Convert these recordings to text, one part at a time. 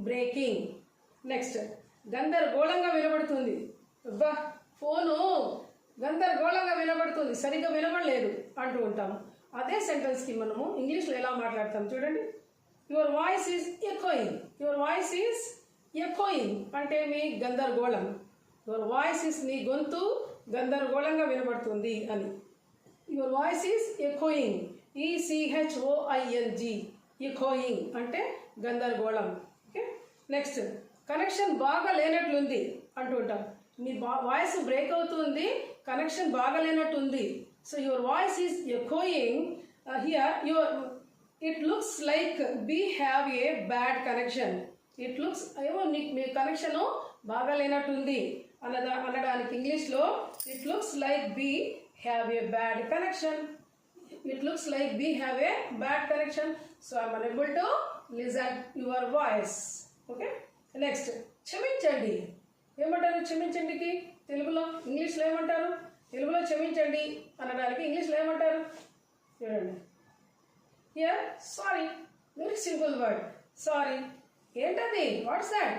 Breaking. Next గందరగోళంగా వినబడుతుంది. అబ్బా ఫోను గందరగోళంగా వినబడుతుంది, సరిగ్గా వినబడలేదు అంటూ ఉంటాము. అదే సెంటెన్స్కి మనము ఇంగ్లీష్లో ఎలా మాట్లాడతాం చూడండి. Your voice is echoing. Your voice is echoing అంటే మీ గందరగోళం. యువర్ వాయిస్ ఈజ్ మీ గొంతు గందరగోళంగా వినబడుతుంది అని. Your voice is ఎకోయింగ్. ECHOING ఎకోయింగ్ అంటే గందరగోళం. ఓకే. నెక్స్ట్ కనెక్షన్ బాగా లేనట్లుంది అంటూ ఉంటాం. మీ వాయిస్ బ్రేక్ అవుతుంది, కనెక్షన్ బాగా లేనట్టుంది. So your voice is ఎకోయింగ్ here. It looks like be have a bad connection. It looks ఏమో మీ కనెక్షను బాగా లేనట్టుంది అనడానికి ఇంగ్లీష్లో it looks like be have a bad connection. It looks like we have a bad connection, so I am unable to listen your voice. Okay. Next క్షమించండి. ఏమంటారు క్షమించండికి తెలుగులో? ఇంగ్లీష్లో ఏమంటారు? తెలుగులో క్షమించండి అనడానికి ఇంగ్లీష్లో ఏమంటారు చూడండి. Here sorry, very simple word sorry. ఏంటది? What's that?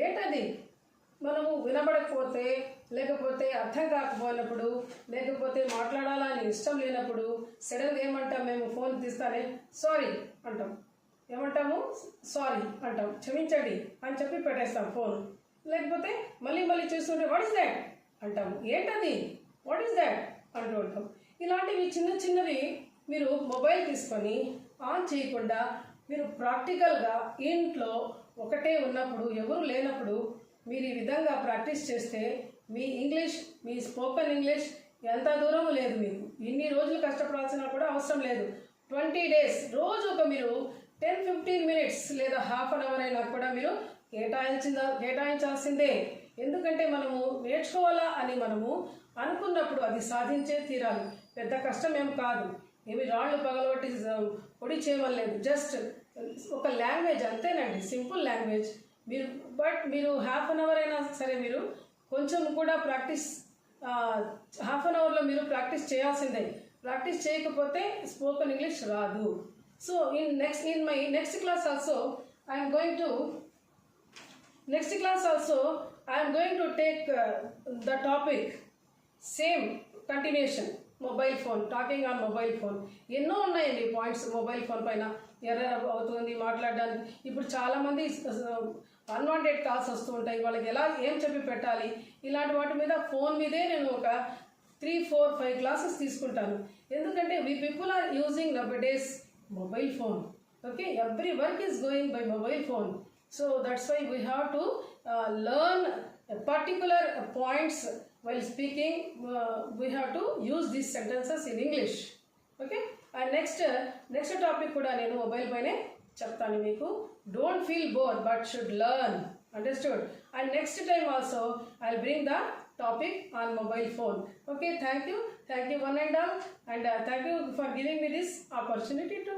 ఏంటది? మనము వినబడకపోతే, లేకపోతే అర్థం కాకపోయినప్పుడు, లేకపోతే మాట్లాడాలని ఇష్టం లేనప్పుడు సడన్గా ఏమంటాం మేము? ఫోన్ తీస్తానే సారీ అంటాం. ఏమంటాము? సారీ అంటాం, క్షమించండి అని చెప్పి పెట్టేస్తాం ఫోన్. లేకపోతే మళ్ళీ మళ్ళీ చూస్తుంటే వాట్ ఈస్ దాట్ అంటాము. ఏంటది? వాట్ ఈస్ దాట్ అంటూ ఉంటాం. ఇలాంటివి చిన్న చిన్నవి మీరు మొబైల్ తీసుకొని ఆన్ చేయకుండా మీరు ప్రాక్టికల్గా ఇంట్లో ఒకటే ఉన్నప్పుడు, ఎవరు లేనప్పుడు మీరు ఈ విధంగా ప్రాక్టీస్ చేస్తే మీ ఇంగ్లీష్, మీ స్పోకెన్ ఇంగ్లీష్ ఎంత దూరం లేదు. మీకు ఇన్ని రోజులు కష్టపడాల్సిన కూడా అవసరం లేదు. 20 days రోజు ఒక మీరు 10-15 minutes లేదా హాఫ్ అన్ అవర్ అయినా కూడా మీరు కేటాయించాల్సిందే. ఎందుకంటే మనము నేర్చుకోవాలా అని మనము అనుకున్నప్పుడు అది సాధించే తీరాలి. పెద్ద కష్టం ఏం కాదు, ఏమి రాళ్ళు పగలగొట్టి పొడి చేయమలేదు. జస్ట్ ఒక లాంగ్వేజ్ అంతేనండి, సింపుల్ లాంగ్వేజ్. మీరు హాఫ్ అన్ అవర్ అయినా సరే మీరు కొంచెం కూడా ప్రాక్టీస్, హాఫ్ అన్ అవర్లో మీరు ప్రాక్టీస్ చేయాల్సిందే. ప్రాక్టీస్ చేయకపోతే స్పోకెన్ ఇంగ్లీష్ రాదు. So in my next class also I am going to take the topic same continuation, mobile phone, talking on mobile phone. ఎన్నో ఉన్నాయండి పాయింట్స్ మొబైల్ ఫోన్ పైన. Error అవుతుంది మాట్లాడడానికి. ఇప్పుడు చాలామంది అన్వాంటెడ్ కాల్స్ వస్తూ ఉంటాయి, వాళ్ళకి ఏం చెప్పి పెట్టాలి, ఇలాంటి వాటి మీద ఫోన్ మీదే నేను ఒక 3-4-5 క్లాసెస్ తీసుకుంటాను. ఎందుకంటే we people are using nowadays mobile phone. Okay, every work is going by mobile phone. So that's why we have to learn particular points while speaking. We have to use these sentences in English. Okay, and next topic kuda nenu mobile paine చెప్తాను మీకు. Don't feel bored but should learn. Understood? And next time also I'll bring the topic on mobile phone. Okay, thank you one and all, and thank you for giving me this opportunity to